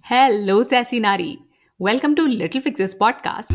Hello, Sassy Nari. Welcome to Little Fixes podcast.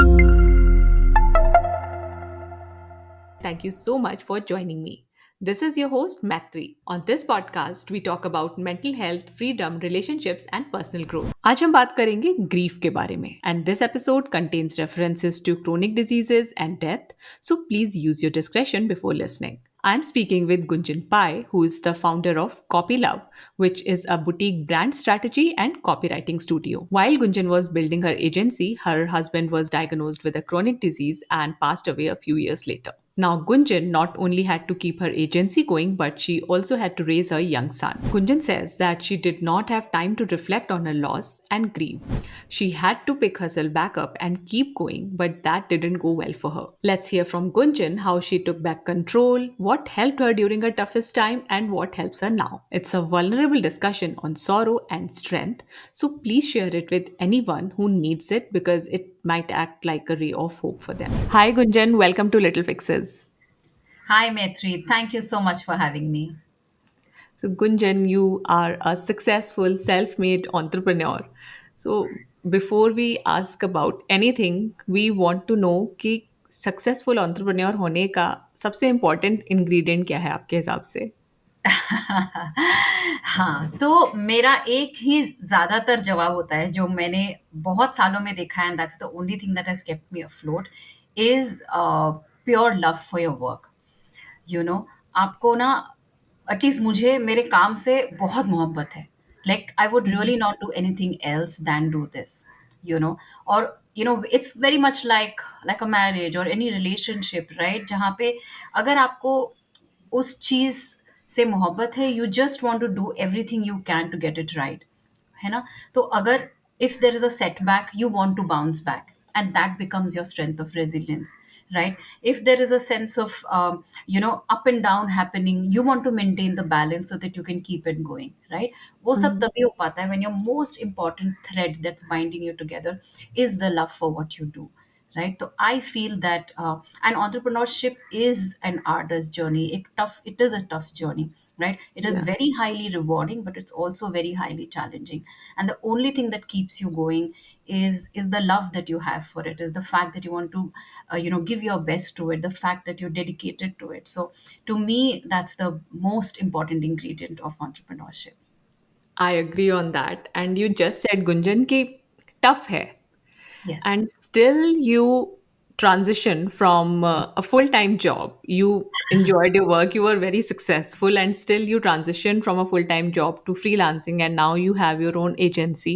Thank you so much for joining me. This is your host, Matri. On this podcast, we talk about mental health, freedom, relationships, and personal growth. आज हम बात करेंगे grief के बारे में. And this episode contains references to chronic diseases and death, so please use your discretion before listening. I'm speaking with Gunjan Pai, who is the founder of CopyLove, which is a boutique brand strategy and copywriting studio. While Gunjan was building her agency, her husband was diagnosed with a chronic disease and passed away a few years later. Now, Gunjan not only had to keep her agency going, but she also had to raise a young son. Gunjan says that she did not have time to reflect on her loss and grieve. She had to pick herself back up and keep going, but that didn't go well for her. Let's hear from Gunjan how she took back control, what helped her during her toughest time, and what helps her now. It's a vulnerable discussion on sorrow and strength, so please share it with anyone who needs it because it might act like a ray of hope for them. Hi, Gunjan. Welcome to Little Fixes. Hi, Maitri. Thank you so much for having me. So, Gunjan, you are a successful self made entrepreneur. So, before we ask about anything, we want to know कि successful entrepreneur होने का सबसे important ingredient क्या है आपके हिसाब से? हाँ, तो मेरा एक ही ज़्यादातर जवाब होता है जो मैंने बहुत सालों में देखा है and that's the only thing that has kept me afloat is pure love for your work. You know आपको ना एटलीस्ट मुझे मेरे काम से बहुत मोहब्बत है। Like I would Mhm. Really not do anything else than do this. You know और it's very much like a marriage और एनी रिलेशनशिप, राइट? जहाँ पे अगर आपको उस चीज से मोहब्बत है, you just want to do everything you can to get it right, है ना? तो अगर if there is a setback, you want to bounce back and that becomes your strength of resilience, right? If there is a sense of up and down happening, you want to maintain the balance so that you can keep it going, right? वो सब Mhm. तभी हो पाता है when your most important thread that's binding you together is the love for what you do, right? So I feel that an entrepreneurship is an artist's journey. It is a tough journey, right? It is Yeah. very highly rewarding, but it's also very highly challenging. And the only thing that keeps you going is the love that you have for it, is the fact that you want to give your best to it, the fact that you're dedicated to it. So to me, that's the most important ingredient of entrepreneurship. I agree on that. And you just said, Gunjan, कि tough है. Yes. And still you transition from a full-time job. You enjoyed your work, you were very successful, and still you transition from a full-time job to freelancing, and now you have your own agency.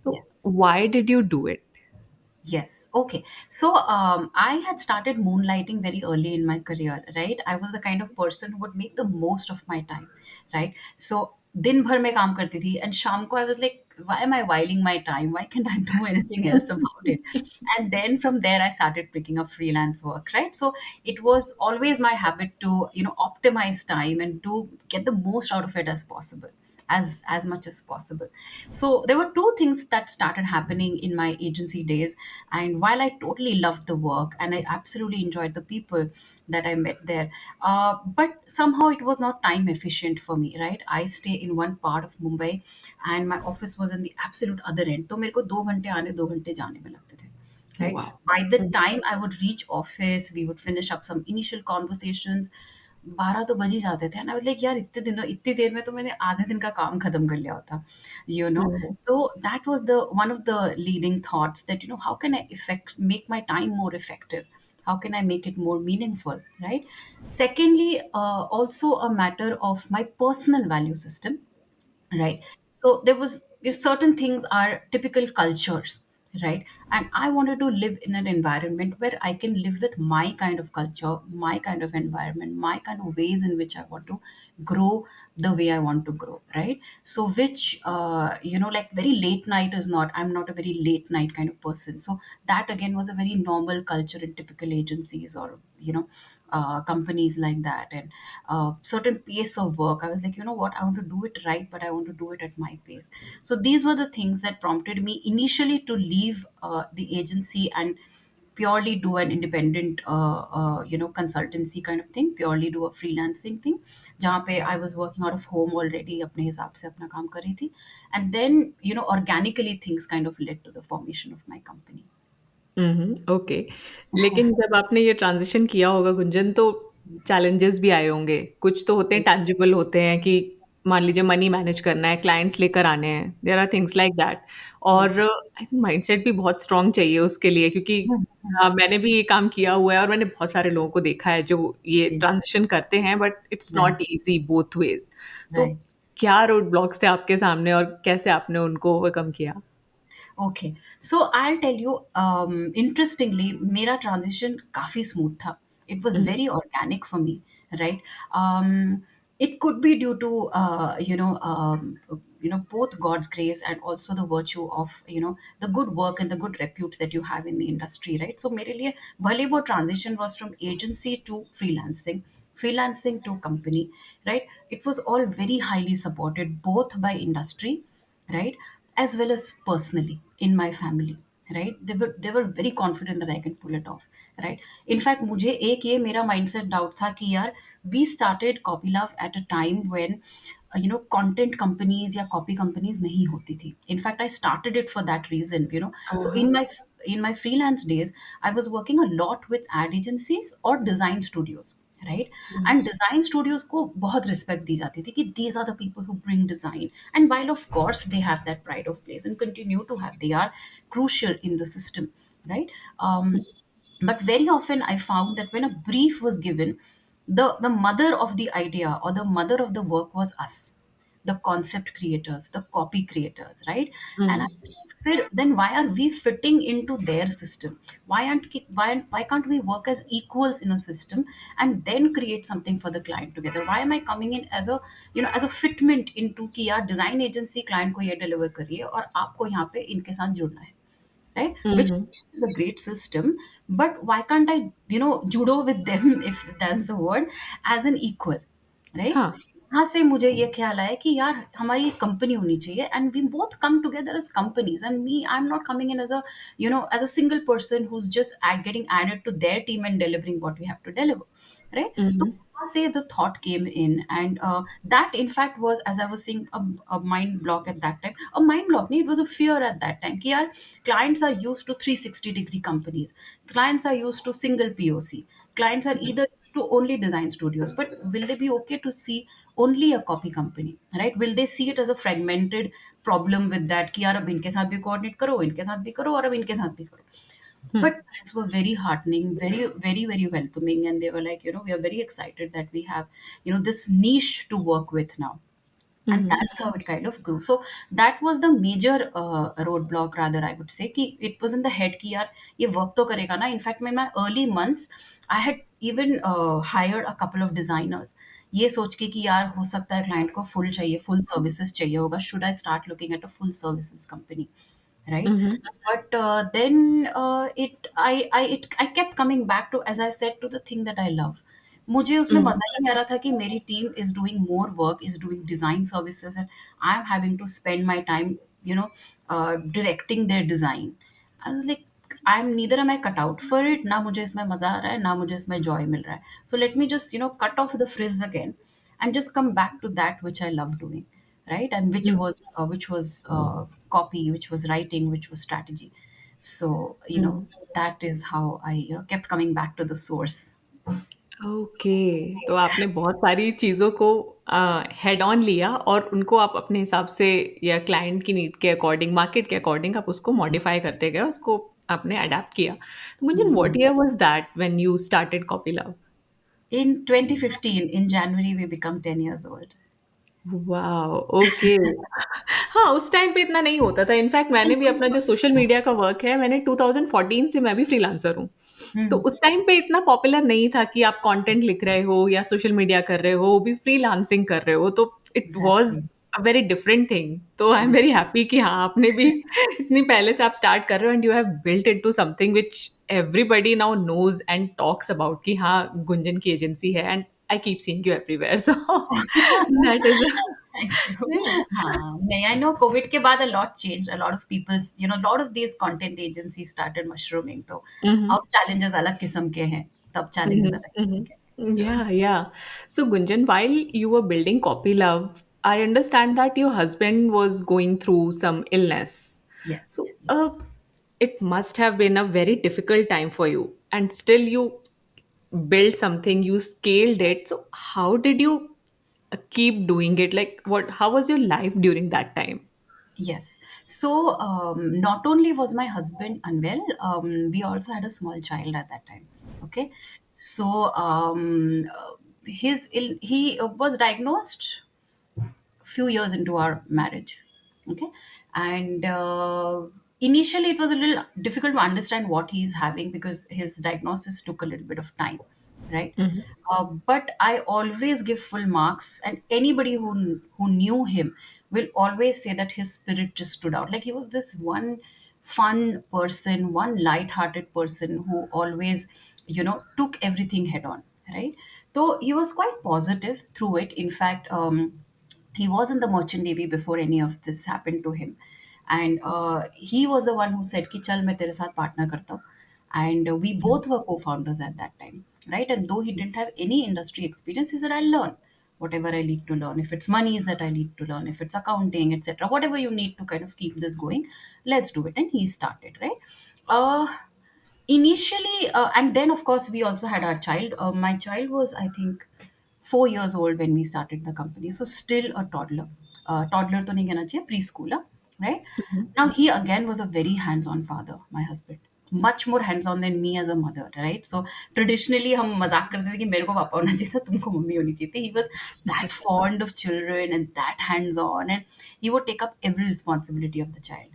So Yes. why did you do it? Yes. Okay. So I had started moonlighting very early in my career, right? I was the kind of person who would make the most of my time, right? So दिन भर मैं काम करती थी and शाम को I was like, why am I whiling my time? Why can't I do anything else about it? And then from there I started picking up freelance work, right? So it was always my habit to optimize time and to get the most out of it as possible, as much as possible. So there were two things that started happening in my agency days, and while I totally loved the work and I absolutely enjoyed the people that I met there, but somehow it was not time efficient for me, right? I stay in one part of Mumbai and my office was in the absolute other end, तो मेरे को 2 घंटे आने 2 घंटे जाने में लगते थे, right? Wow. By the time I would reach office, we would finish up some initial conversations, 12 तो बज ही जाते थे, एंड आई वाज लाइक यार इतनी देर में तो मैंने आधे दिन का काम खत्म कर लिया होता, you know Mhm. so that was the one of the leading thoughts, that how can I effect make my time more effective, how can I make it more meaningful, right? Secondly, also a matter of my personal value system, right? So there was certain things are typical cultures, right? And I wanted to live in an environment where I can live with my kind of culture, my kind of environment, my kind of ways in which I want to grow the way I want to grow, right? So which like very late night is not, I'm not a very late night kind of person. So that again was a very normal culture in typical agencies or companies like that. And certain pace of work, I was like, you know what, I want to do it right, but I want to do it at my pace. So these were the things that prompted me initially to leave the agency and purely do an independent consultancy kind of thing, purely do a freelancing thing, जहाँ पे I was working out of home already, अपने हिसाब से अपना काम कर रही थी. And then organically things kind of led to the formation of my company. Okay. लेकिन जब आपने ये ट्रांज़िशन किया होगा गुंजन, तो चैलेंजेस भी आए होंगे। कुछ तो होते हैं टैंजिबल होते हैं कि मान लीजिए मनी मैनेज करना है, क्लाइंट्स लेकर आने हैं, there are things like that. और Yes. आई थिंक माइंडसेट भी बहुत स्ट्रॉन्ग चाहिए उसके लिए, क्योंकि Hmm, hmm. मैंने भी ये काम किया हुआ है और मैंने बहुत सारे लोगों को देखा है जो ये Yes. ट्रांज़िशन करते हैं, but it's Right. Not easy both ways. तो Right. क्या रोड ब्लॉक्स थे आपके सामने और कैसे आपने उनको ओवरकम किया? Okay, so I'll tell you, interestingly, मेरा transition काफ़ी smooth था. It was hmm, very organic for me, right? It could be due to both God's grace and also the virtue of the good work and the good repute that you have in the industry, right? So मेरे लिए भले वो transition was from agency to freelancing, freelancing to company, right? It was all very highly supported both by industry, right, as well as personally in my family, right? They were very confident that I can pull it off, right? In fact, मुझे एक ये मेरा mindset doubt था कि यार, we started Copylove at a time when content companies या copy companies नहीं होती थी. In fact, I started it for that reason, so हाँ, in my freelance days, I was working a lot with ad agencies or design studios, right? Hmm, And design studios को बहुत respect दी जाती थी कि these are the people who bring design, and while of course they have that pride of place and continue to have, they are crucial in the system, right? But very often I found that when a brief was given, the mother of the idea or the mother of the work was us, the concept creators, the copy creators, right? And hmm, then why are we fitting into their system? Why can't we work as equals in a system and then create something for the client together? Why am I coming in as a as a fitment into कि यार design agency client को ये deliver करिए और आपको यहाँ पे इनके साथ जुड़ना है, right? Which hmm, is a great system, but why can't I, judo with them, if that's the word, as an equal, right? हाँ, यहाँ से मुझे ये ख्याल आया कि यार हमारी एक कंपनी होनी चाहिए and we both come together as companies and me I am not coming in as a single person who's just getting added to their team and delivering what we have to deliver, right? So hmm, say the thought came in, and that in fact was, as I was saying, a mind block at that time. A mind block, nahi, it was a fear at that time कि यार clients are used to 360-degree companies, clients are used to single POC, clients are either used to only design studios, but will they be okay to see only a copy company, right? Will they see it as a fragmented problem with that कि यार अब इनके साथ भी coordinate करो, इनके साथ भी करो और अब इनके साथ भी करो? हुँ, But clients were very heartening, very, very, very welcoming, and they were like, we are very excited that we have, this niche to work with now. And hmm, that's how it kind of grew. So that was the major roadblock, rather, I would say, कि it was in the head कि यार ये work तो करेगा ना. In fact, in my early months, I had even hired a couple of designers. ये सोच के कि यार हो सकता है क्लाइंट को फुल चाहिए, फुल सर्विसेज चाहिए होगा, should I start looking at a full services company, right? Hmm, But then I kept coming back to, as I said, to the thing that I love. मुझे उसमें हुँ, मजा ही नहीं आ रहा था कि मेरी team is doing more work, is doing design services, and I'm having to spend my time, directing their design. I was like, I'm neither am I cut out for it. ना मुझे इसमें मजा आ रहा है, ना मुझे इसमें joy मिल रहा है. So let me just cut off the frills again, and just come back to that which I love doing, right? And which hmm, was copy, which was writing, which was strategy. So hmm. that is how I kept coming back to the source. Okay, तो आपने बहुत सारी चीज़ों को head on लिया और उनको आप अपने हिसाब से या क्लाइंट की नीड के अकॉर्डिंग, मार्केट के अकॉर्डिंग आप उसको मॉडिफाई करते गए, उसको आपने अडैप्ट किया। तो मुझे what year was that when you started copy love? In 2015, in January, we become 10 years old. Wow! Okay. हाँ, उस टाइम पे इतना नहीं होता था। इनफैक्ट मैंने भी अपना जो सोशल मीडिया का वर्क है, मैंने 2014 से मैं भी फ्रीलांसर हूँ। तो Hmm. उस टाइम पे इतना पॉपुलर नहीं था कि आप कंटेंट लिख रहे हो या सोशल मीडिया कर रहे हो, वो भी फ्रीलांसिंग कर रहे हो, तो it was Exactly. A very different thing. तो आई एम वेरी हैप्पी कि हाँ, आपने भी इतनी पहले से आप स्टार्ट कर रहे हो and you have built into something which everybody now knows and talks about कि हाँ, गुंजन की एजेंसी है and I keep seeing you everywhere. So that is Thank you. yeah. हाँ, नहीं, I know COVID के बाद a lot changed. A lot of people's, a lot of these content agencies started mushrooming. तो Mhm. अब challenges अलग किस्म के हैं. तब challenges Mhm. अलग किस्म Mhm. के हैं. So, Yeah, yeah. So, Gunjan, while you were building Copy Love, I understand that your husband was going through some illness. yes. So, it must have been a very difficult time for you, and still you built something, you scaled it. So, how did you keep doing it? Like, what? How was your life during that time? Yes. So, not only was my husband unwell, we also had a small child at that time. Okay. So, he was diagnosed few years into our marriage. Okay. And initially, it was a little difficult to understand what he's having because his diagnosis took a little bit of time, right? Mhm. But I always give full marks, and anybody who knew him will always say that his spirit just stood out. Like he was this one fun person, one light-hearted person who always, took everything head on, right? So he was quite positive through it. In fact, he was in the merchant navy before any of this happened to him, and he was the one who said कि चल मैं तेरे साथ partner करता हूँ, and we both were co-founders at that time, right? And though he didn't have any industry experience, he said I'll learn whatever I need to learn. If it's monies that I need to learn, if it's accounting, etc., whatever you need to kind of keep this going, let's do it. And he started, right? uh Initially, and then of course we also had our child. My child was, I think, 4 years old when we started the company, so still a toddler. Toddler to nahi kehna chahiye, preschooler, right? Mhm. Now he again was a very hands-on father, my husband, much more hands-on than me as a mother, right? So traditionally हम मजाक करते थे कि मेरे को पापा होना चाहिए था, तुमको मम्मी होनी चाहिए थी. He was that fond of children and that hands-on, and he would take up every responsibility of the child,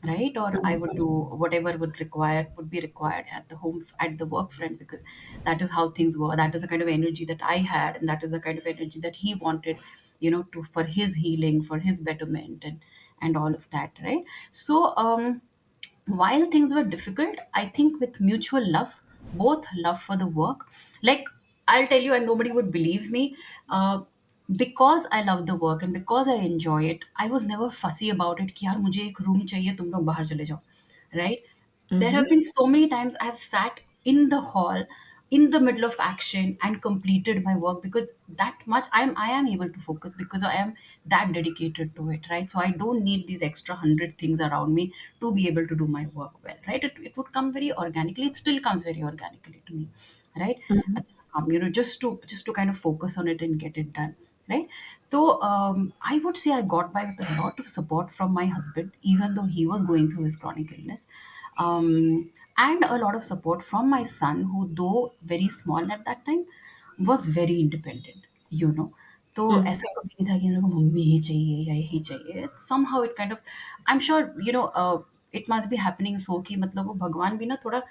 right? Or I would do whatever would be required at the home, at the work front, because that is how things were. That is the kind of energy that I had, and that is the kind of energy that he wanted, to for his healing, for his betterment, and all of that, right? So, while things were difficult, I think with mutual love, both love for the work, like, I'll tell you, and nobody would believe me, because I love the work and because I enjoy it, I was never fussy about it कि यार मुझे एक room चाहिए, तुम लोग बाहर चले जाओ, right? There have Mhm. been so many times I have sat in the hall in the middle of action and completed my work, because that much I am able to focus because I am that dedicated to it, right? So I don't need these extra 100 things around me to be able to do my work well, right? It would come very organically. It still comes very organically to me, right? Mhm. Just to kind of focus on it and get it done, right? So, I would say I got by with a lot of support from my husband, even though he was going through his chronic illness, and a lot of support from my son, who, though very small at that time, was very independent. तो Mhm. ऐसा कभी नहीं था कि मेरे को mummy ही चाहिए या यही चाहिए. Somehow it kind of, I'm sure, it must be happening so कि मतलब वो भगवान भी ना थोड़ा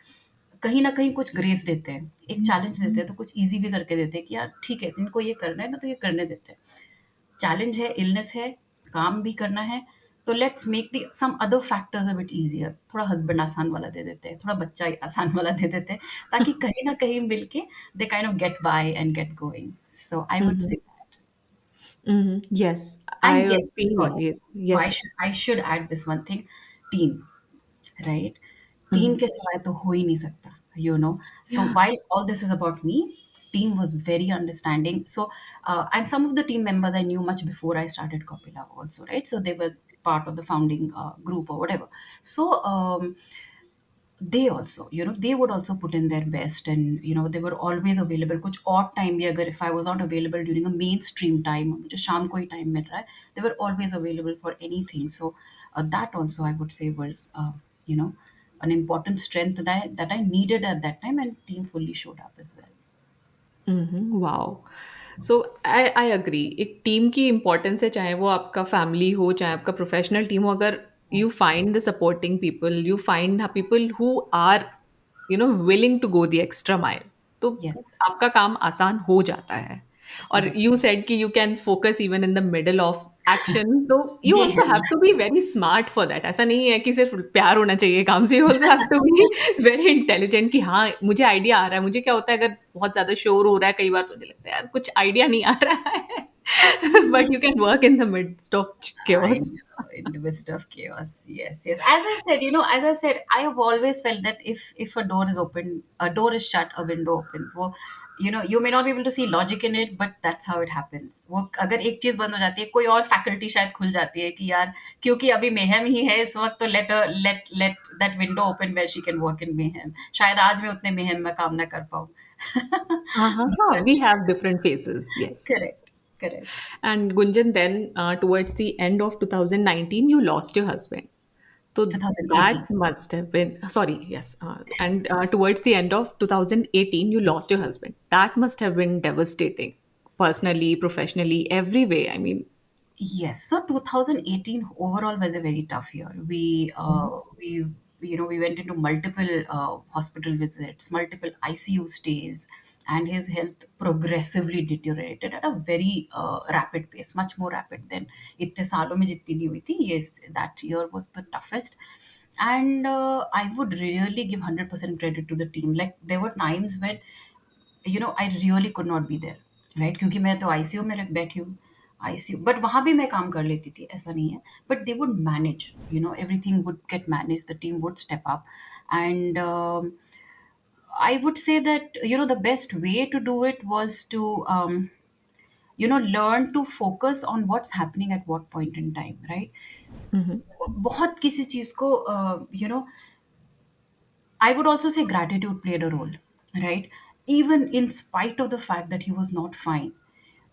कहीं न कहीं कुछ ग्रेस देते हैं, एक चैलेंज देते हैं, तो कुछ ईज़ी भी करके देते हैं कि यार ठीक है, इनको ये करना है ना, तो ये करने देते हैं. चैलेंज है, इलनेस है, काम भी करना है, तो let's make the some other factors a bit easier. थोड़ा हस्बैंड आसान वाला दे देते हैं, थोड़ा बच्चा आसान वाला दे देते हैं, ताकि कहीं न कहीं मिलके they kind of get by and get going. So I would Mhm. Say that. Mhm. Yes, I and yes, agree sorry, on you. so Yes, yes. I should add this one thing, team, right? Team Mhm. के सिवाय तो हो ही नहीं सकता, you know. So Yeah. While all this is about me, team was very understanding. So, and some of the team members I knew much before I started Copila also, right? So they were part of the founding group or whatever. So, they also, they would also put in their best, and they were always available. कुछ odd time भी अगर if I was not available during a mainstream time, मुझे शाम को ही time मिल रहा है, they were always available for anything. So, that also I would say was, you know an important strength that I needed at that time, and team fully showed up as well. Wow so I agree एक team की importance है चाहे वो आपका family हो चाहे आपका professional team हो अगर you find the supporting people you find people who are willing to go the extra mile तो Yes. आपका काम आसान हो जाता है Or Correct. you said कि you can focus even in the middle of action, so you ये also है have to be very smart for that. ऐसा नहीं है कि सिर्फ प्यार होना चाहिए काम से, you also have to be very intelligent कि हाँ मुझे आइडिया आ रहा है. मुझे क्या होता है अगर बहुत ज्यादा शोर हो रहा है कई बार तो मुझे लगता है यार कुछ आइडिया नहीं आ रहा है. But you can work in the midst of I chaos. know, in the midst of chaos. Yes, yes. As I said, as I said, I have always felt that if a door is open, a door is shut, a window opens. वो you may not be able to see logic in it, but that's how it happens. वो अगर एक चीज बंद हो जाती है, कोई और फैकल्टी शायद खुल जाती है कि यार क्योंकि अभी मेहम ही है इस वक्त, तो let that window open where she can work in mayhem. शायद आज मैं उतने मेहम में काम ना कर पाऊँ. हाँ, we But have different phases, yes. correct, correct. And Gunjan, then towards the end of 2019, you lost your husband. So that 2018. must have been, sorry, yes. And towards the end of 2018, you lost your husband. That must have been devastating, personally, professionally, every way. I mean, Yes, so 2018 overall was a very tough year. We went into multiple hospital visits, multiple ICU stays, and his health progressively deteriorated at a very rapid pace, much more rapid than इतने सालों में जितनी नहीं हुई थी. Yes, that year was the toughest, and I would really give 100% credit to the team. Like there were times when I really could not be there, right, क्योंकि मैं तो आईसीयू में बैठी हूँ. आईसीयू, बट वहां भी मैं काम कर लेती थी, ऐसा नहीं है. But they would manage, everything would get manage, the team would step up. And I would say that the best way to do it was to learn to focus on what's happening at what point in time, right. mhm, बहुत किसी चीज को I would also say gratitude played a role, right? Even in spite of the fact that he was not fine.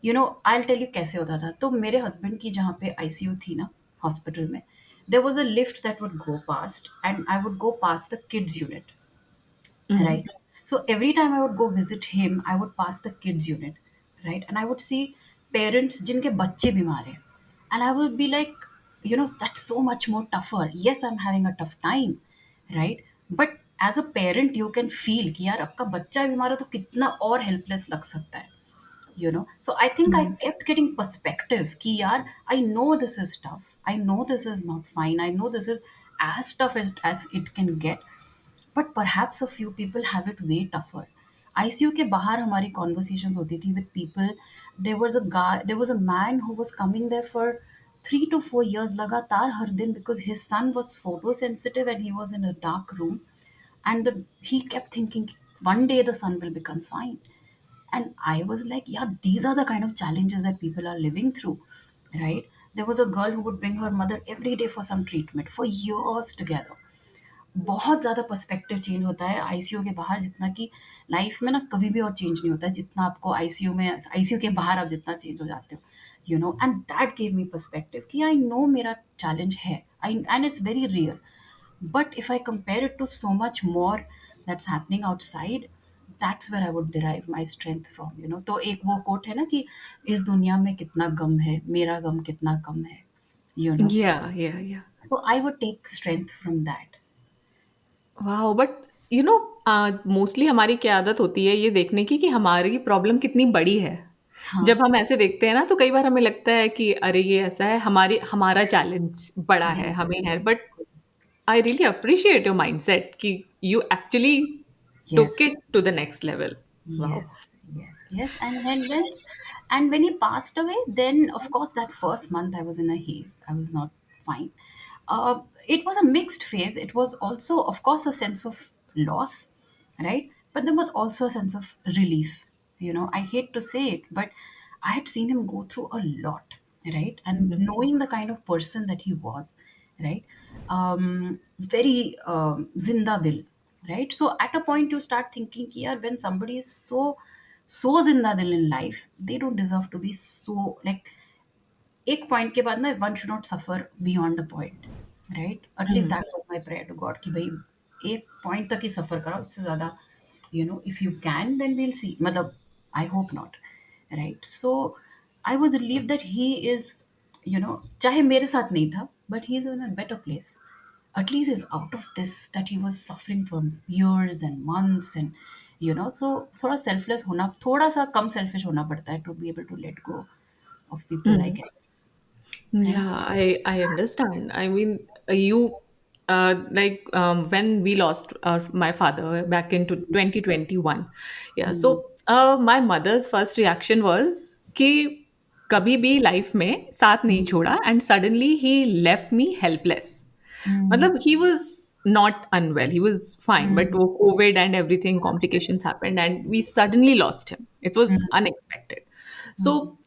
I'll tell you कैसे होता था. तो मेरे husband की जहाँ पे आईसीयू थी ना, हॉस्पिटल में, there was a lift that would go past, and I would go past the kids unit, mhm, right. So every time I would go visit him, I would pass the kids unit, right, and I would see parents जिनके बच्चे बीमार हैं, and I would be like, that's so much more tougher. Yes, I'm having a tough time, right, but as a parent you can feel कि यार आपका बच्चा बीमार हो तो कितना और हेल्पलेस लग सकता है. So I think I mhm. kept getting perspective ki yaar, I know this is tough, I know this is not fine, I know this is as tough as it can get, but perhaps a few people have it way tougher. ICU के बाहर हमारी conversations होती थी with people. There was a man who was coming there for 3 to 4 years लगातार हर दिन, because his son was photosensitive and he was in a dark room, and he kept thinking one day the son will become fine. And I was like, yeah, these are the kind of challenges that people are living through, right? There was a girl who would bring her mother every day for some treatment for years together. बहुत ज़्यादा perspective change होता है ICU के बाहर, जितना कि life में ना कभी भी और चेंज नहीं होता है जितना आपको आईसीयू के बाहर आप जितना चेंज हो जाते हो. And that gave me perspective कि आई नो मेरा चैलेंज है, I and it's very real. But if I compare it to so much more that's happening outside, that's where I would derive my strength from. तो एक वो coat है ना कि इस दुनिया में कितना गम है, मेरा गम कितना कम है. you know Yeah, yeah, yeah. so I would take strength from that. Wow! But mostly हमारी क्या आदत होती है ये देखने की कि हमारी प्रॉब्लम कितनी बड़ी है. हाँ. जब हम ऐसे देखते हैं ना तो कई बार हमें लगता है कि अरे ये ऐसा है, हमारा चैलेंज बड़ा है, Yes. हमें है. But I really appreciate your mindset कि you actually Yes. Took it to the next level. Wow! Yes, yes, yes. And when he passed away, then of course that first month I was in a haze. I was not fine. It was a mixed phase. It was also, of course, a sense of loss, right? But there was also a sense of relief. I hate to say it, but I had seen him go through a lot, right? And Mhm. knowing the kind of person that he was, right? Very zinda dil, right. So at a point you start thinking कि यार, when somebody is so जिंदा दिल in life, they don't deserve to be so, like, एक point के बाद ना one should not suffer beyond the point, right. At least Mhm. That was my prayer to God कि भाई एक पॉइंट तक ही सफर करो, उससे ज्यादा if you can then we'll see, मतलब I hope not, right. So I was relieved that he is, चाहे मेरे साथ नहीं था, but he is in a better place. At least is out of this that he was suffering for years and months. And So थोड़ा selfless होना, थोड़ा सा कम सेल्फिश होना पड़ता है to be able to let go of people, I Mm. Guess, है ना? Yeah, I understand. I mean, you like when we lost my father back into 2021. Yeah, hmm, so my mother's first reaction was कि कभी भी life में साथ नहीं हम्म, छोड़ा, and suddenly he left me helpless. हम्म, मतलब he was not unwell, he was fine, but हम्म, वो COVID and everything, complications happened and we suddenly lost him. It was hmm, unexpected. So hmm,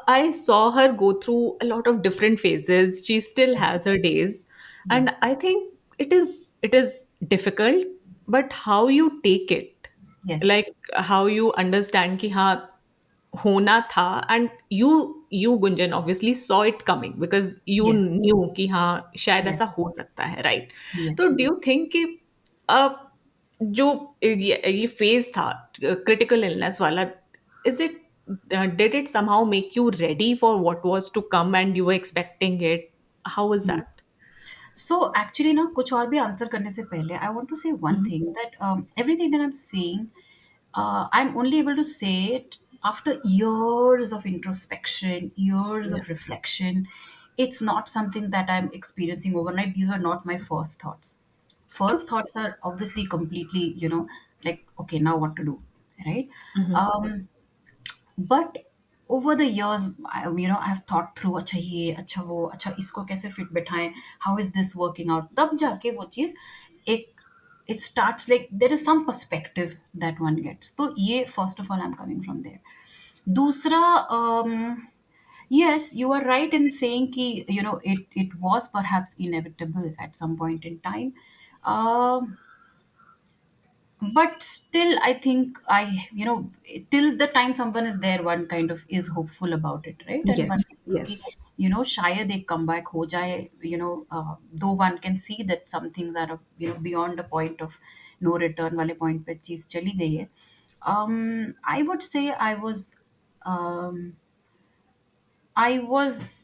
I saw her go through a lot of different phases. She still yes, has her days, and yes, I think it is difficult, but how you take it, yes, like how you understand कि हाँ होना था, and you Gunjan obviously saw it coming because you yes, knew कि हाँ शायद yes, ऐसा हो सकता है, right? तो yes. do you think कि uh, जो ये फेज था क्रिटिकल इलनेस वाला, is it did it somehow make you ready for what was to come and you were expecting it? How was that? So actually ना, कुछ और भी answer करने से पहले I want to say one Mhm. Thing that everything that I am saying, I am only able to say it after years of introspection, years Yeah. of reflection. It's not something that I'm experiencing overnight. These were not my first thoughts. True. First thoughts are obviously completely, like, okay, now what to do, right? Mhm. But over the years, I have thought through, अच्छा ये, अच्छा वो, अच्छा इसको कैसे fit बैठाएं, how is this working out, तब जाके वो चीज एक, it starts like there is some perspective that one gets. तो ये first of all I am coming from there. दूसरा, yes, you are right in saying ki, it was perhaps inevitable at some point in time. Um but still, I think, till the time someone is there, one kind of is hopeful about it, right? And one Yes, thinks ki, yes. shayad ek comeback ho jaye, though one can see that some things are, beyond the point of no return wale point pe cheez chali gayi hai. I would say um I was,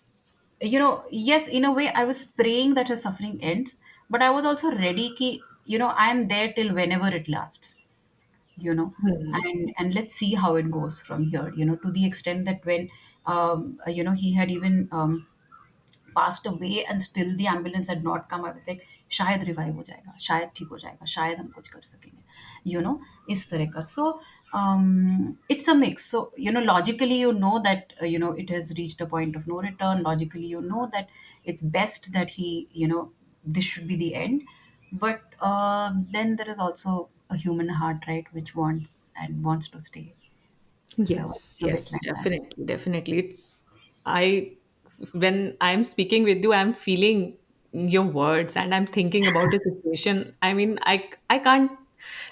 yes, in a way, I was praying that her suffering ends, but I was also ready ki, I am there till whenever it lasts, you know, Hmm. and let's see how it goes from here, to the extent that when, he had even passed away and still the ambulance had not come, I was like, शायद revive हो जाएगा, शायद ठीक हो जाएगा, शायद हम कुछ कर सकेंगे, इस तरह का. So it's a mix. So logically, that it has reached a point of no return. Logically, that it's best that he, this should be the end. But then there is also a human heart, right, which wants to stay. So Yes, it's a bit yes, like that. definitely, definitely. I, when I'm speaking with you, I'm feeling your words and I'm thinking about a situation. I mean, I can't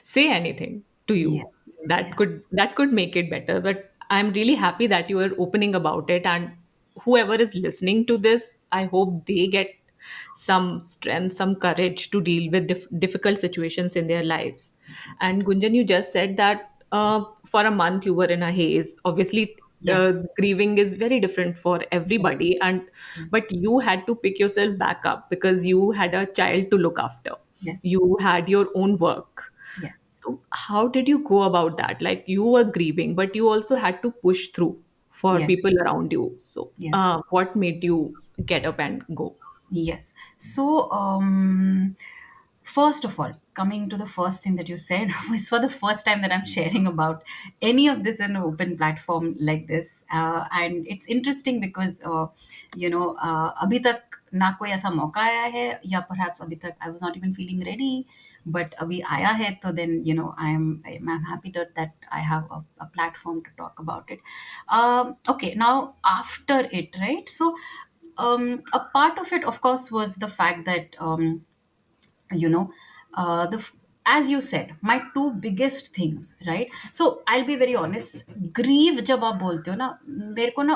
say anything to Yeah, you yeah. that could make it better. But I'm really happy that you are opening about it, and whoever is listening to this, I hope they get some strength, some courage to deal with difficult situations in their lives. And Gunjan, you just said that for a month you were in a haze. Obviously, Yes, grieving is very different for yes, everybody, and yes, but you had to pick yourself back up because you had a child to look after. yes, You had your own work. yes, So how did you go about that? Like you were grieving, but you also had to push through for yes, people around you. So yes. what made you get up and go? Yes. So, first of all, coming to the first thing that you said, was for the first time that I'm sharing about any of this in an open platform like this. And it's interesting because, अभी तक ना कोई ऐसा मौका आया है, या perhaps अभी तक I was not even feeling ready, but अभी आया है, तो then, I'm happy that I have a platform to talk about it. Okay, now after it, right? So, a part of it, of course, was the fact that, you know the as you said, my two biggest things, right? So I'll be very honest. grieve जब आप बोलते हो ना, मेरे को ना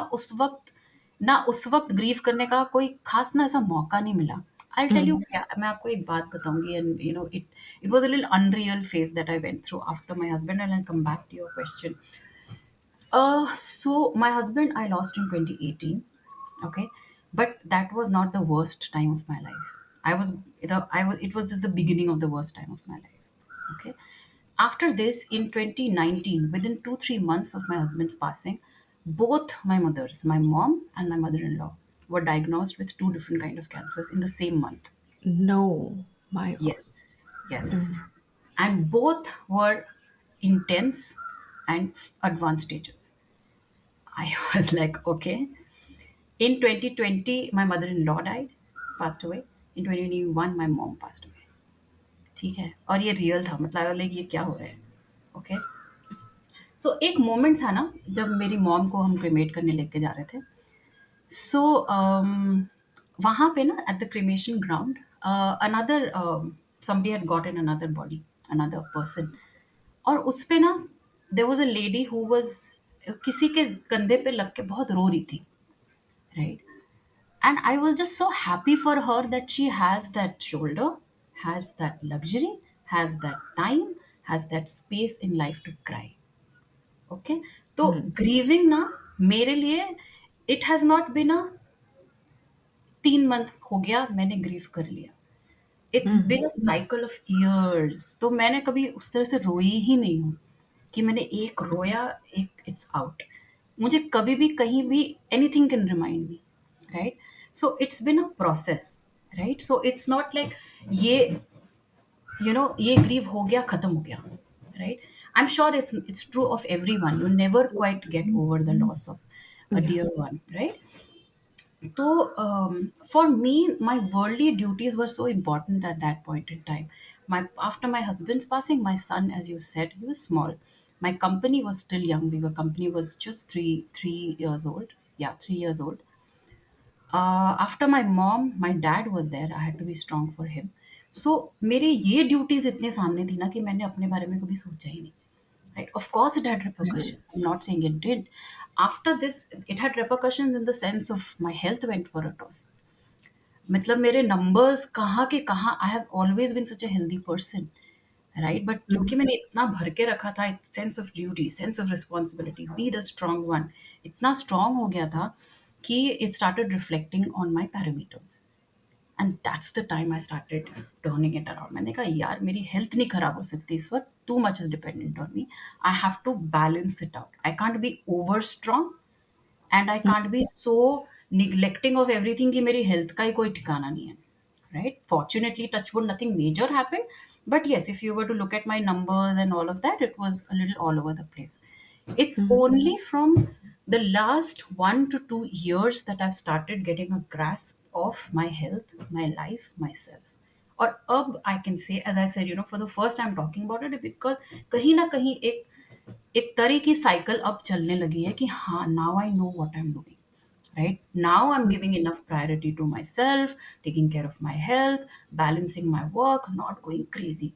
उस वक्त ग्रीव करने का कोई खास ना ऐसा मौका नहीं मिला. I'll tell you Mhm. क्या, मैं आपको एक बात बताऊंगी. And it was a little unreal phase that I went through after my husband, and I'll come back to your question. So my husband I lost in 2018. Okay, but that was not the worst time of my life. I was, it was just the beginning of the worst time of my life. Okay, After this, in 2019, within 2 3 months of my husband's passing, both my mothers, my mom and my mother-in-law, were diagnosed with two different kind of cancers in the same month. No, my God. Yes, yes, Mm. and both were intense and advanced stages. I was like, okay. In 2020, my mother-in-law died, passed away. In 2021, my mom passed away. ठीक है, और ये real था, मतलब like ये क्या हो रहा है. ओके. सो एक मोमेंट था ना, जब मेरी मॉम को हम क्रिमेट करने लेके जा रहे थे. सो वहाँ पे ना, at the cremation ground, another somebody had gotten another body, another person. और उस पे ना, there was a lady who was किसी के कंधे पे लग के बहुत रो रही थी, right. And I was just so happy for her that she has that shoulder, has that luxury, has that time, has that space in life to cry. Okay. तो Mm. grieving ना, मेरे लिए it has not been a 3 month हो गया मैंने grieve कर लिया. It's Mm. Been a cycle of years. तो मैंने कभी उस तरह से रोई ही नहीं हूँ कि मैंने एक रोया, एक इट्स आउट. मुझे कभी भी कहीं भी anything can remind me, right. So it's been a process, right. So it's not like ये ये ग्रीव हो गया, खत्म हो गया, right. I am sure it's true of every one. You never quite get over the loss of a Yeah. Dear one, right. So, for me, my worldly duties were so important at that point in time. After my husband's passing, my son, as you said, he was small. My company was still young. We were company was just three years old. Yeah, 3 years old. After my mom, my dad was there. I had to be strong for him. So मेरे ये duties इतने सामने थी ना कि मैंने अपने बारे में कभी सोचा ही नहीं. Right? Of course, it had Mm. repercussions. I'm not saying it did. After this, it had repercussions in the sense of my health went for a toss. मतलब मेरे नंबर्स कहाँ के कहाँ. I have always been such a healthy person, right. But क्योंकि Mm. मैंने इतना भर के रखा था, sense of duty, sense of responsibility, be the strong one, इतना स्ट्रांग हो गया था कि it started reflecting on my parameters. And that's the time I started turning it around. मैंने कहा यार, मेरी हेल्थ नहीं खराब हो सकती इस वक्त. Too much is dependent on me. I have to balance it out. I can't be over strong and I can't be so neglecting of everything कि मेरी हेल्थ का ही कोई ठिकाना नहीं है, right. Fortunately, touch wood, nothing major happened. But yes, if you were to look at my numbers and all of that, it was a little all over the place. It's Mm. only from the last 1 to 2 years that I've started getting a grasp of my health, my life, myself. और अब I can say, as I said, for the first time talking about it, because कहीं ना कहीं एक तरह की cycle अब चलने लगी है कि हाँ, now I know what I am doing. Right now, I'm giving enough priority to myself, taking care of my health, balancing my work, not going crazy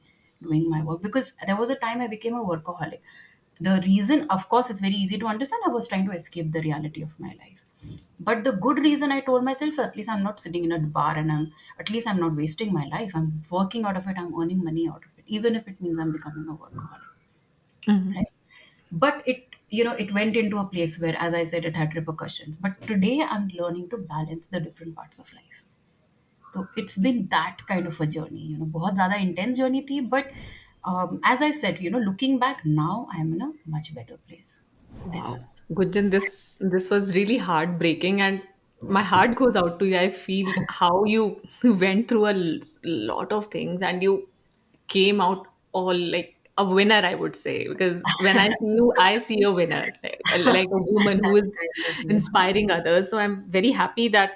doing my work, because there was a time I became a workaholic. The reason, of course, it's very easy to understand. I was trying to escape the reality of my life. But the good reason, I told myself, at least I'm not sitting in a bar, and at least I'm not wasting my life. I'm working out of it. I'm earning money out of it, even if it means I'm becoming a workaholic. Mm. Right. But it went into a place where, as I said, it had repercussions. But today I'm learning to balance the different parts of life. So it's been that kind of a journey. बहुत ज़्यादा intense journey थी. But as I said, looking back now, I'm in a much better place. Yes. Wow. Gunjan, this was really heartbreaking, and my heart goes out to you. I feel how you went through lot of things and you came out all like a winner, I would say. Because when I see you, I see a winner, like a woman who That's is great of you. inspiring others. So I'm very happy that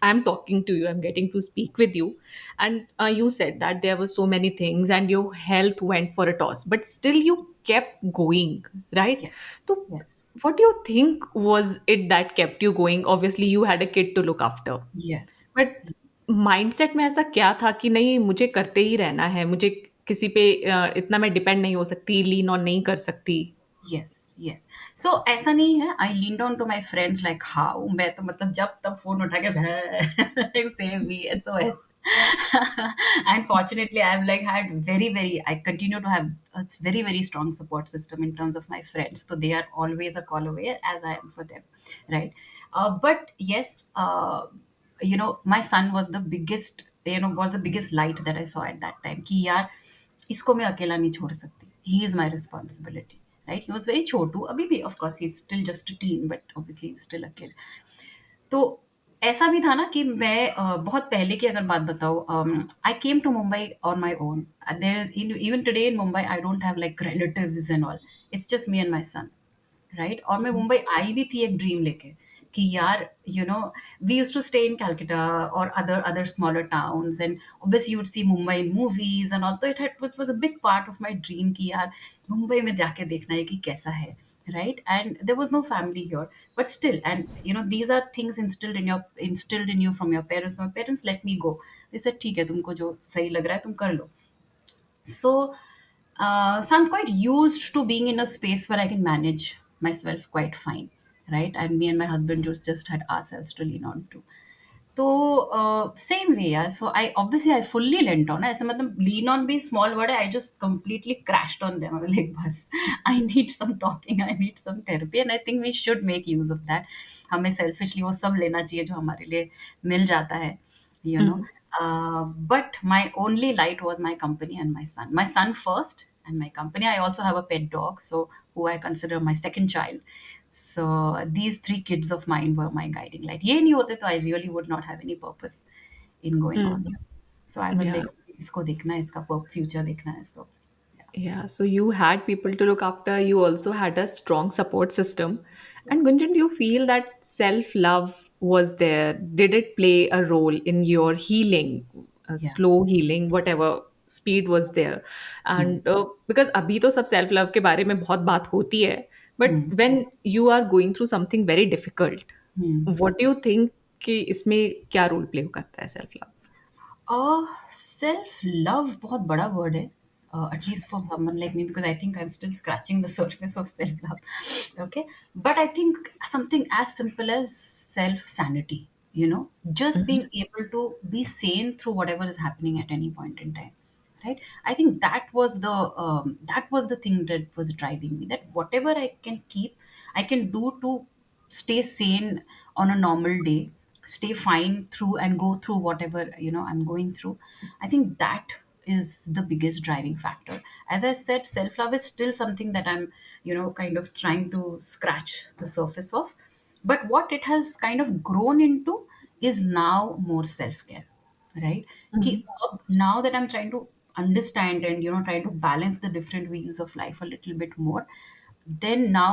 I'm talking to you. I'm getting to speak with you. And you said that there were so many things and your health went for a toss, but still you kept going, right? Yes. So, Yes. what do you think was it that kept you going? Obviously, you had a kid to look after, Yes. but mindset में ऐसा क्या था कि नहीं मुझे करते ही रहना है, मुझे किसी पे इतना मैं डिपेंड नहीं हो सकती, लीन ऑन नहीं कर सकती. Yes, yes. सो ऐसा नहीं है I leaned on to my friends like how. मैं तो मतलब जब तब फ़ोन उठा के भै save me SOS. And fortunately I have like had very very I continue to have a very very strong support system in terms of my friends. तो they are always a call away as I am for them, right. But yes, my son was the biggest, was the biggest light that I saw at that time कि यार, इसको मैं अकेला नहीं छोड़ सकती. he is my responsibility, right? He was very chotu, abhi bhi of course he's still just a teen, but obviously he's still a kid. तो ऐसा भी था ना कि मैं बहुत पहले की अगर बात बताऊँ, I came to Mumbai on my own. There is even today in Mumbai I don't have like relatives and all. It's just me and my son, right? और मैं मुंबई आई भी थी एक ड्रीम लेके कि यार we use to stay in Calcutta और other smaller towns, and obviously you would see Mumbai in movies and all. तो it was a big part of my dream कि यार मुंबई में जाके देखना है कि कैसा है, right? And there was no family here, but still, and these are things instilled in you from your parents. My parents let me go. They said ठीक है, तुमको जो सही लग रहा है तुम कर लो. So I'm quite used to being in a space where I can manage myself quite fine, right? And me and my husband just had ourselves to lean on to. तो सेम वे यार. So I obviously I fully leant on. ऐसा मतलब lean on भी small word है. I just completely crashed on them. Like बस I need some talking, I need some therapy, and I think we should make use of that. हमें selfishly वो सब लेना चाहिए जो हमारे लिए मिल जाता है, you know. But my only light was my company and my son. My son first and my company. I also have a pet dog, so who I consider my second child. So these three kids of mine were my guiding light. ये नहीं होते तो I really would not have any purpose in going on. Mm. So I was Yeah. like, इसको देखना है, इसका future देखना है. So yeah. Yeah, so you had people to look after. You also had a strong support system. And Gunjan, do you feel that self love was there? Did it play a role in your healing, Yeah. slow healing, whatever speed was there? Hmm. And because अभी तो सब self love के बारे में बहुत बात होती है, but Hmm. when you are going through something very difficult, Hmm. what do you think कि इसमें क्या रोल प्ले करता है self love? सेल्फ लव बहुत बड़ा वर्ड है, at least for someone like me, because I think I am still scratching the surface of self love. Okay, but I think something as simple as self sanity, just being able to be sane through whatever is happening at any point in time, right? I think that was the thing that was driving me, that whatever I can do to stay sane on a normal day, stay fine through and go through whatever I'm going through. I think that is the biggest driving factor. As I said, self love is still something that I'm kind of trying to scratch the surface of. But what it has kind of grown into is now more self care, right? कि Mhm. अब now that I'm trying to understand and trying to balance the different wheels of life a little bit more, then now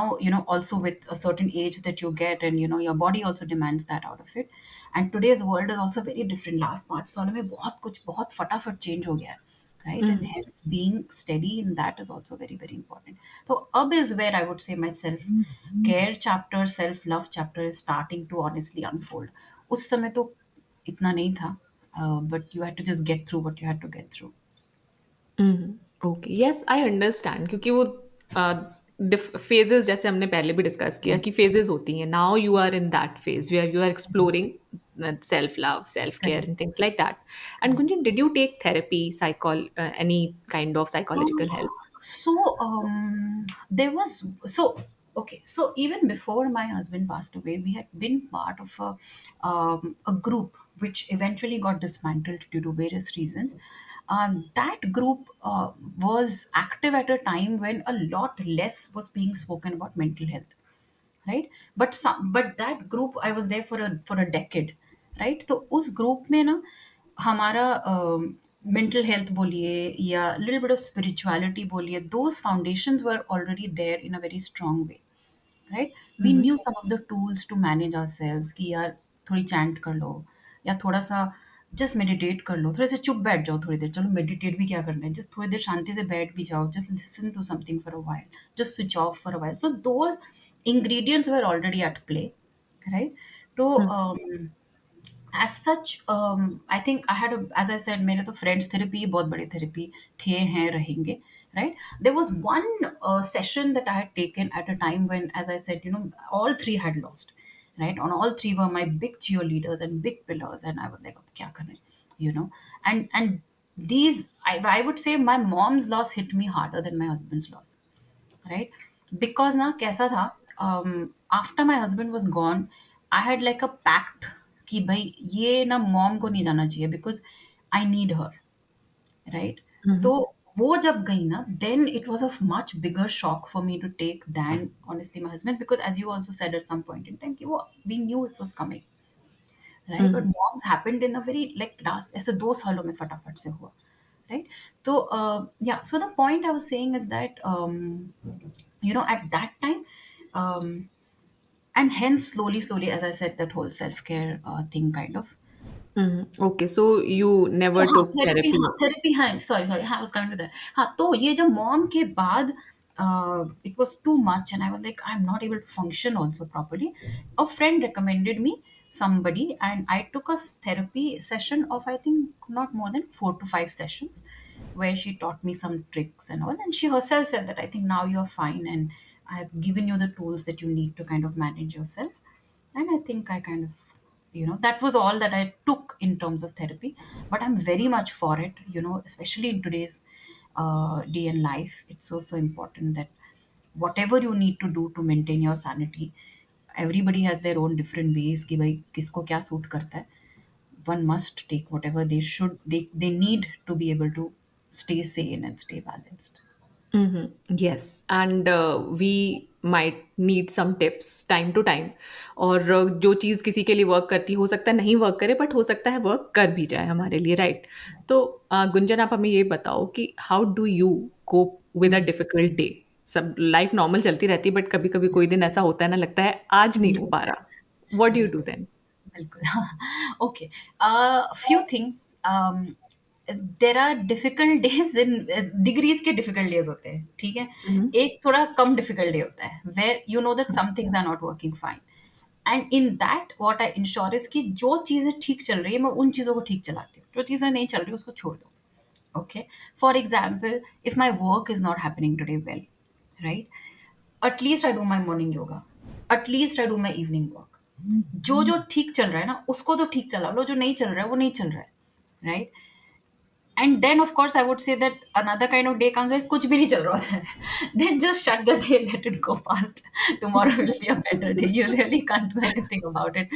also with a certain age that you get, and your body also demands that out of it. And today's world is also very different. Last 5 सालों में बहुत कुछ बहुत फटाफट change हो गया है, right? And Mhm. hence being steady in that is also very very important. So ab is where I would say my self care chapter, self love chapter is starting to honestly unfold. उस समय तो इतना नहीं था, but you had to just get through what you had to get through. Okay, yes I understand, क्योंकि वो phases जैसे हमने पहले भी डिस्कस किया कि Yes, फेजेस होती हैं. Now you are in that phase where you are exploring self love, self care correct, and things like that. And correct. Gunjan, did you take therapy, any kind of Um, psychological help? there was okay. So even before my husband passed away, we had been part of a group which eventually got dismantled due to various reasons. That group was active at a time when a lot less was being spoken about mental health, right? But that group, I was there for a decade, right? तो उस group में ना हमारा mental health बोलिए या little bit of spirituality बोलिए, those foundations were already there in a very strong way, right? We knew some of the tools to manage ourselves कि यार थोड़ी चैंट कर लो, या थोड़ा-सा जस्ट मेडिटेट कर लो, थोड़े से चुप बैठ जाओ थोड़ी देर, चलो मेडिटेट भी क्या करना है, जस्ट थोड़ी देर शांति से बैठ भी जाओ, just listen to something for a while, just switch off for a while. So those ingredients were already at play, right? तो as such I think I had, as I said, मेरे तो friends therapy बहुत बड़े therapy थे, हैं, रहेंगे, right? There was one session that I had taken at a time when, as I said, all three had lost, right? On all three were my big cheerleaders and big pillars, and I was like, अब क्या करें, you know? And these, I would say, my mom's loss hit me harder than my husband's loss, राइट? Because ना कैसा था, after my husband was gone, I had like a pact कि भाई ये ना मॉम को नहीं जाना चाहिए because I need her, right? तो वो जब गई ना, then it was a much bigger shock for me to take than honestly my husband, because as you also said at some point in time कि वो, we knew it was coming, right? But Mhm. moms happened in a very like last ऐसे 2 सालों में फटाफट से हुआ, right? So yeah, so the point I was saying is that at that time, um, and hence slowly as I said, that whole self-care thing kind of. Okay, so you तो never हाँ, took therapy. Therapy हाँ, sorry हाँ, I was coming to that. हाँ, तो ये जब mom के बाद it was too much and I was like I am not able to function also properly. A friend recommended me somebody and I took a therapy session of I think not more than 4 to 5 sessions, where she taught me some tricks and all, and she herself said that I think now you're fine and I have given you the tools that you need to kind of manage yourself. And I think I kind of, that was all that I took in terms of therapy. But I'm very much for it, especially in today's day and life. It's so important that whatever you need to do to maintain your sanity, everybody has their own different ways कि भाई किसको क्या suit करता है. One must take whatever they need to be able to stay sane and stay balanced. Yes, and we might need some tips time to time. और जो चीज़ किसी के लिए वर्क करती हो सकता है नहीं वर्क करे, बट हो सकता है वर्क कर भी जाए हमारे लिए, राइट? तो गुंजन, आप हमें ये बताओ कि how do you cope with a difficult day? सब लाइफ नॉर्मल चलती रहती है, बट कभी कभी कोई दिन ऐसा होता है ना, लगता है आज नहीं हो पा रहा. व्हाट डू यू डू बिल्कुल, देन? बिल्कुल। Okay, few things, there are difficult days in degrees के डिफिकल्ट डेज होते हैं, ठीक है? एक थोड़ा कम डिफिकल्ट डे होता है where you know that some things are not working fine, and in that what I ensure is कि जो चीज़ें ठीक चल रही है मैं उन चीज़ों को ठीक चलाती हूँ, जो चीज़ें नहीं चल रही उसको छोड़ दो. Okay, for example, if my work is not happening today well, right, at least I do my morning yoga, at least I do my evening walk. जो जो ठीक चल रहा है ना उसको तो ठीक चला लो, जो नहीं चल रहा है वो नहीं चल रहा है, right? And then of course I would say that another kind of day comes when कुछ भी नहीं चल रहा होता है, then just shut the day, let it go past, tomorrow will be a better day, you really can't do anything about it.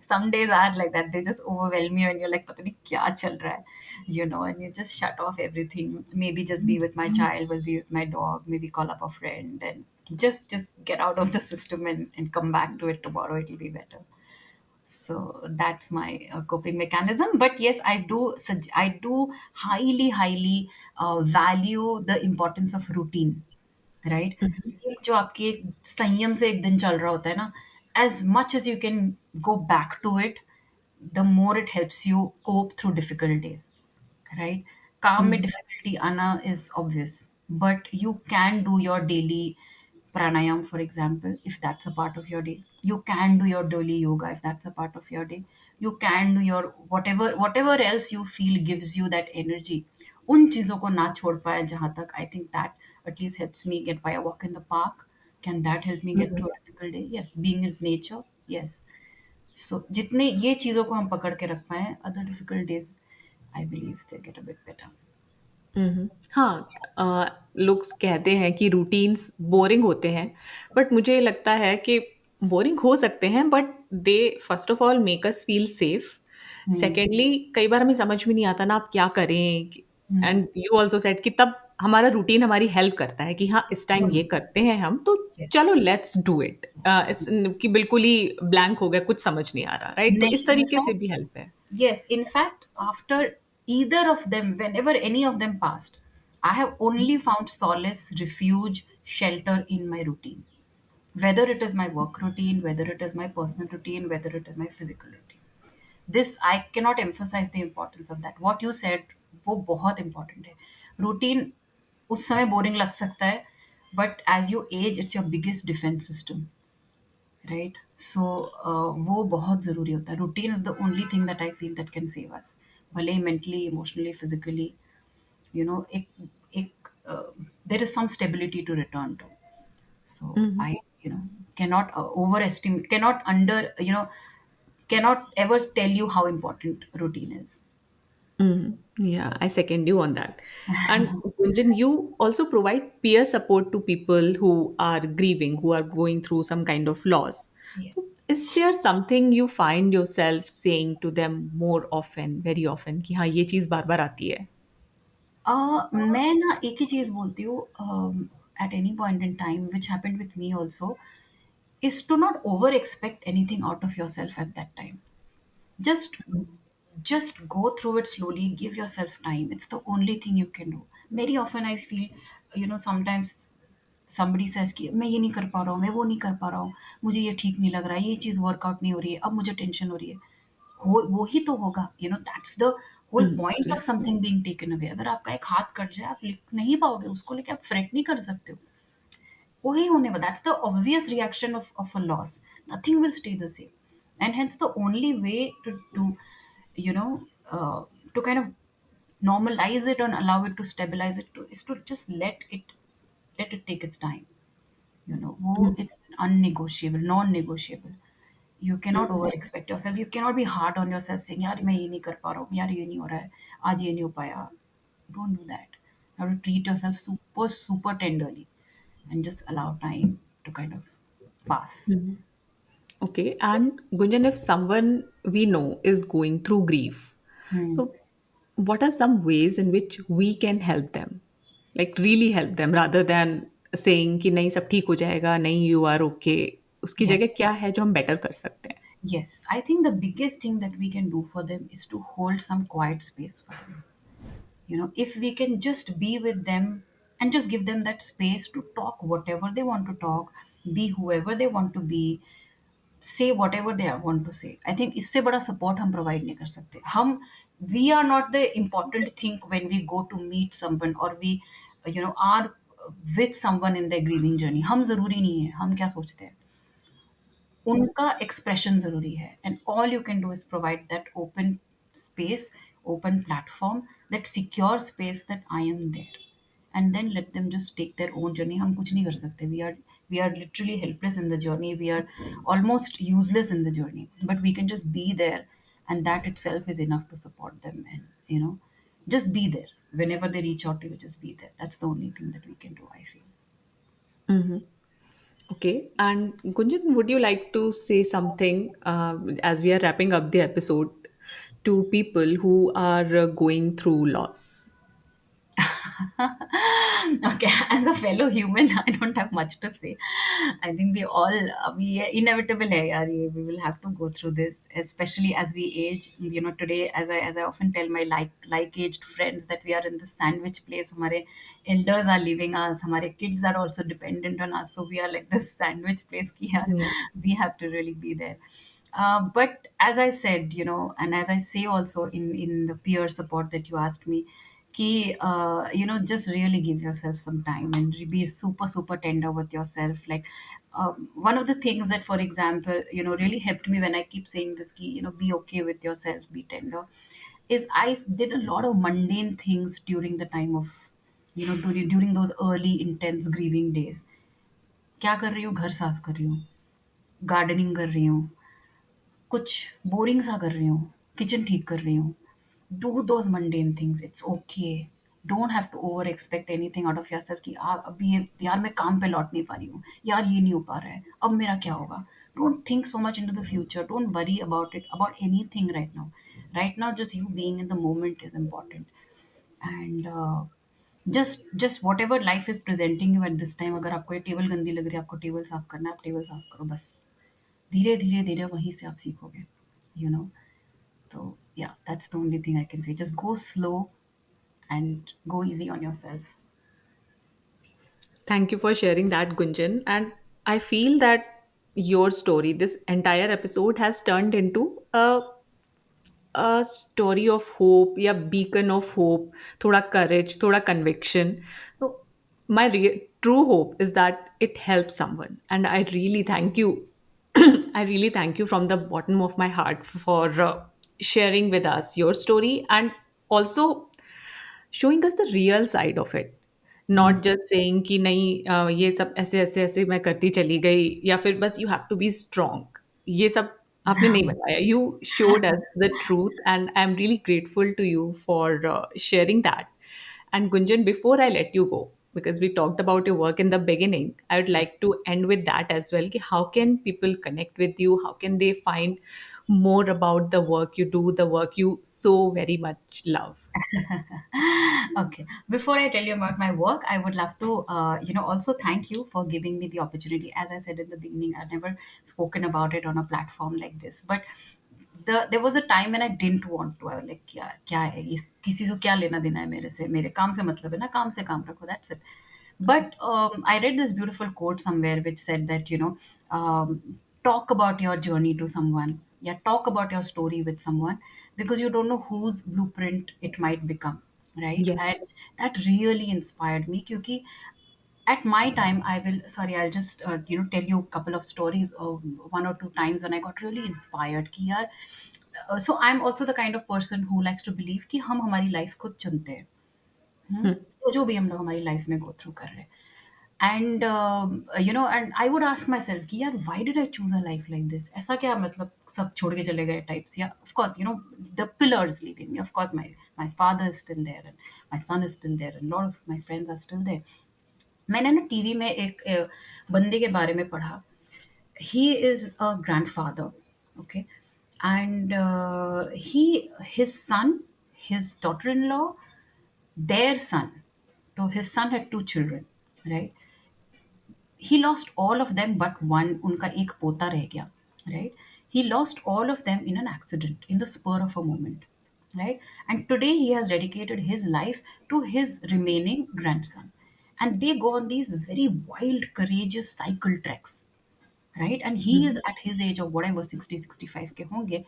Some days are like that, they just overwhelm you and you like पता नहीं क्या चल रहा है, and you just shut off everything, maybe just be with my child, will be with my dog, maybe call up a friend and just get out of the system and come back to it tomorrow, it'll be better. So that's my coping mechanism. But yes, I do highly value the importance of routine, right? एक जो आपके संयम से एक दिन चल रहा होता है ना, as much as you can go back to it, the more it helps you cope through difficult days, right? काम में difficulty आना is obvious, but you can do your daily pranayam, for example, if that's a part of your day. You can do your daily yoga if that's a part of your day. You can do your whatever else you feel gives you that energy. उन चीज़ों को ना छोड़ पाए जहाँ तक, I think that at least helps me get by a walk in the park. Can that help me get through a difficult day? Yes. Being in nature, yes. So जितने ये चीज़ों को हम पकड़ के रख पाएँ, other difficult days, I believe they get a bit better. हाँ, लोग कहते हैं कि रूटीन्स बोरिंग होते हैं, बट मुझे लगता है कि बोरिंग हो सकते हैं, but they first of all make us feel safe. Hmm, secondly, कई बार हमें समझ में नहीं आता ना आप क्या करें. हुँ, एंड यू ऑल्सो सेड कि तब हमारा रूटीन हमारी हेल्प करता है कि हाँ, इस टाइम ये हुँ, करते हैं हम, तो चलो yes. Let's do it. कि बिल्कुल ही ब्लैंक हो गया, कुछ समझ नहीं आ रहा, राइट? तो नहीं, इस in तरीके से fact, भी हेल्प है. yes, in fact, after either of them, whenever any of them passed, I have only found solace, refuge, shelter in my routine. Whether it is my work routine, whether it is my personal routine, whether it is my physical routine. This I cannot emphasize the importance of that. What you said, वो बहुत important है. Routine उस समय boring लग सकता है, but as you age, it's your biggest defense system. Right? So वो बहुत ज़रूरी होता है. Routine is the only thing that I feel that can save us. भले ही मेंटली, इमोशनली, फिज़िकली, एक एक there is some stability to return to. So I cannot overestimate, cannot under, cannot ever tell you how important routine is. Yeah, I second you on that. And Gunjan, you also provide peer support to people who are grieving, who are going through some kind of loss. Yeah. So is there something you find yourself saying to them more often, very often, कि हाँ ये चीज़ बार बार आती है? मैं ना एक ही चीज़ बोलती हूँ, at any point in time which happened with me also, is to not over expect anything out of yourself at that time. Just just go through it slowly, give yourself time. It's the only thing you can do. Very often I feel, sometimes somebody says कि मैं ये नहीं कर पा रहा हूँ, मैं वो नहीं कर पा रहा हूँ, मुझे ये ठीक नहीं लग रहा है, ये चीज़ वर्कआउट नहीं हो रही है, अब मुझे टेंशन हो रही है। वो ही तो होगा, that's the whole point of Yeah. Something being taken away. अगर आपका एक हाथ कट जाए, आप लिख नहीं पाओगे, उसको लेके आप फ्रेट नहीं कर सकते हो। वही होने वाला, that's the obvious reaction of a loss. Nothing will stay the same, and hence the only way to you know to kind of normalize it and allow it to stabilize it, is to just let it take its time. वो Mhm. it's unnegotiable, non-negotiable. You cannot over expect yourself, you cannot be hard on yourself saying यार मैं ये नहीं कर पा रहा हूँ, यार ये नहीं हो रहा है, आज ये नहीं हो पाया। Don't do that. You have to treat yourself super super tenderly and just allow time to kind of pass. Mhm. Okay, and Gunjan, if someone we know is going through grief, Hmm. so what are some ways in which we can help them? Like really help them rather than saying कि नहीं सब ठीक हो जाएगा, नहीं you are okay. उसकी जगह Yes. क्या है जो हम better कर सकते हैं? Yes, I think the biggest thing that we can do for them is to hold some quiet space for them. If we can just be with them and just give them that space to talk whatever they want to talk, be whoever they want to be, say whatever they want to say. I think इससे बड़ा support हम provide नहीं कर सकते। We are not the important thing when we go to meet someone, or we are with someone in their grieving journey। हम ज़रूरी नहीं है, हम क्या सोचते हैं। उनका एक्सप्रेशन ज़रूरी है, and all you can do is provide that open space, open platform, that secure space, that I am there, and then let them just take their own journey. हम कुछ नहीं कर सकते, we are literally helpless in the journey, we are almost useless in the journey, but we can just be there, and that itself is enough to support them, and just be there whenever they reach out to you. Just be there. That's the only thing that we can do, I feel. Mhm. Okay, and Gunjan, would you like to say something as we are wrapping up the episode to people who are going through loss? Okay, as a fellow human, I don't have much to say. I think we inevitable hai yaar ye, we will have to go through this, especially as we age. Today, as I often tell my like aged friends, that we are in this sandwich place. Hamare elders are leaving us, hamare kids are also dependent on us, so we are like this sandwich place ki yaar, Yeah. we have to really be there. But as I said, and as I say also in the peer support that you asked me, कि just really give yourself some time and be super super tender with yourself. Like, one of the things that, for example, really helped me when I keep saying this, कि be okay with yourself, be tender, is I did a lot of mundane things during the time of, during those early intense grieving days. क्या कर रही हूँ? घर साफ कर रही हूँ, गार्डनिंग कर रही हूँ, कुछ बोरिंग सा कर रही हूँ, किचन ठीक कर रही हूँ। Do those mundane things, it's okay. Don't have to over expect anything out of yourself कि अभी ये यार मैं काम पे लौट नहीं पा रही हूँ, यार ये नहीं हो पा रहा है, अब मेरा क्या होगा। Don't think so much into the future, don't worry about it, about anything right now. Right now just you being in the moment is important, and just whatever life is presenting you at this time. अगर आपको ये table गंदी लग रही है, आपको table साफ करना है, आप टेबल साफ करो बस। धीरे धीरे धीरे वहीं से आप सीखोगे, यू नो। तो yeah, that's the only thing I can say. Just go slow and go easy on yourself. Thank you for sharing that, Gunjan. And I feel that your story, this entire episode, has turned into a story of hope, या beacon of hope, थोड़ा courage, थोड़ा conviction. So my true hope is that it helps someone, and I really thank you. I really thank you from the bottom of my heart for sharing with us your story, and also showing us the real side of it, Mm. not just saying कि नहीं ये सब ऐसे ऐसे ऐसे मैं करती चली गई, या फिर बस you have to be strong, ये सब आपने नहीं बताया. You showed us the truth, and I'm really grateful to you for sharing that. And Gunjan, before I let you go, because we talked about your work in the beginning, I would like to end with that as well. Ki how can people connect with you? How can they find more about the work you do, the work you so very much love? Okay. Before I tell you about my work, I would love to, also thank you for giving me the opportunity. As I said in the beginning, I've never spoken about it on a platform like this. But there was a time when I didn't want to. I was like, क्या है ये, किसी से क्या लेना देना है मेरे से, मेरे काम से मतलब है ना, काम से काम रखो, that's it. But I read this beautiful quote somewhere which said that, talk about your journey to someone. Yeah, talk about your story with someone, because you don't know whose blueprint it might become, right? And Yes. that really inspired me. Because at my time, I'll just tell you a couple of stories of one or two times when I got really inspired. कि यार, so I'm also the kind of person who likes to believe कि हम हमारी life खुद चुनते हैं. हम्म? Hmm. तो जो भी हम लोग हमारी लाइफ में गो थ्रू कर रहे हैं, and and I would ask my self कि यार why did I choose a life like this, ऐसा क्या मतलब सब छोड़ के चले गए टाइप्स. या of course the pillars living me, of course my father is still there and my son is still there and lot of my friends are still there. मैंने ना टीवी में एक बंदे के बारे में पढ़ा. He is a grandfather, okay, and he his son, his daughter-in-law, their son. So his son had two children, right? He lost all of them but one. उनका एक पोता रह गया, right? He lost all of them in an accident, in the spur of a moment, right? And today he has dedicated his life to his remaining grandson, and they go on these very wild, courageous cycle treks, right? And he is at his age of whatever 60, 65 के होंगे.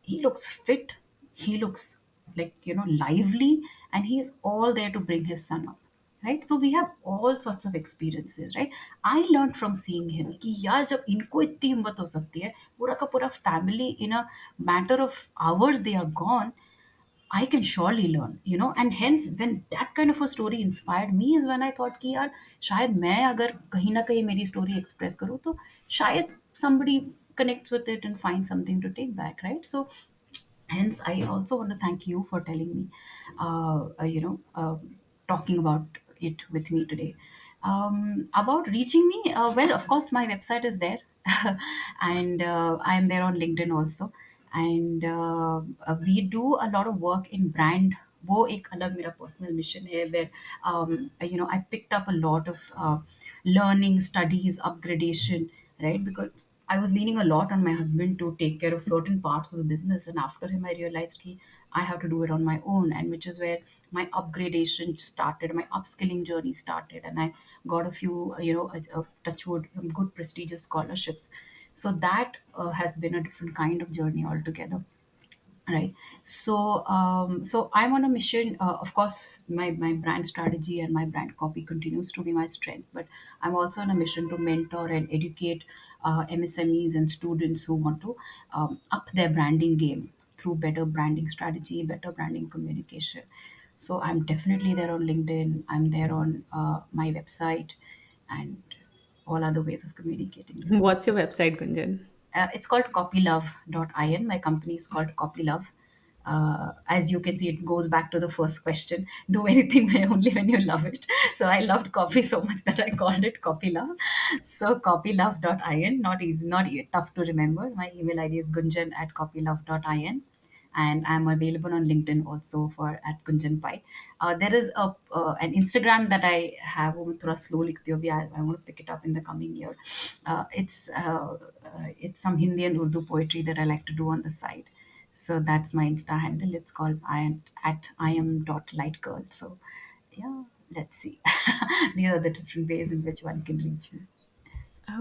He looks fit, he looks like, lively, and he is all there to bring his son up, right? So we have all sorts of experiences, right? I learned from seeing him कि यार जब इनको इतनी हिम्मत हो सकती है, पूरा का पूरा family in a matter of hours they are gone, I can surely learn, and hence when that kind of a story inspired me is when I thought कि यार शायद मैं अगर कहीं ना कहीं मेरी story express करूँ तो शायद somebody connects with it and finds something to take back, right? So hence I also want to thank you for telling me, talking about it with me today. About reaching me, well, of course my website is there, and I'm there on LinkedIn also. And we do a lot of work in brand. वो एक अलग मेरा personal mission है, where I picked up a lot of learning, studies, upgradation, right? Because I was leaning a lot on my husband to take care of certain parts of the business, and after him, I realized I have to do it on my own, and which is where my upgradation started, my upskilling journey started, and I got a few, touchwood, good prestigious scholarships. So that has been a different kind of journey altogether, right? So I'm on a mission. Of course my brand strategy and my brand copy continues to be my strength, but I'm also on a mission to mentor and educate MSMEs and students who want to up their branding game through better branding strategy, better branding communication. So I'm definitely there on LinkedIn, I'm there on my website, and all other ways of communicating with people. What's your website, Gunjan? It's called copylove.in. My company is called Copylove. As you can see, it goes back to the first question. Do anything only when you love it. So I loved coffee so much that I called it Copylove. So copylove.in, not easy, tough to remember. My email ID is gunjan at copylove.in, and I'm available on LinkedIn also for at Gunjan Pai. There is an Instagram that I have. वो मैं थोड़ा slow लिखती हूँ अभी. I want to pick it up in the coming year. It's some Hindi and Urdu poetry that I like to do on the side. So that's my Insta handle. It's called I am dot light girl. So yeah, let's see. These are the different ways in which one can reach me.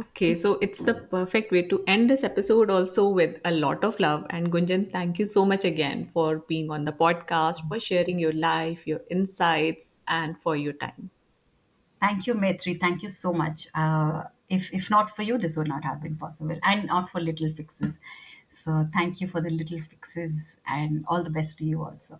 Okay, so it's the perfect way to end this episode also with a lot of love. And Gunjan, thank you so much again for being on the podcast, for sharing your life, your insights, and for your time. Thank you, Maitri. Thank you so much. If not for you, this would not have been possible, and not for Little Fixes. So thank you for the Little Fixes, and all the best to you also.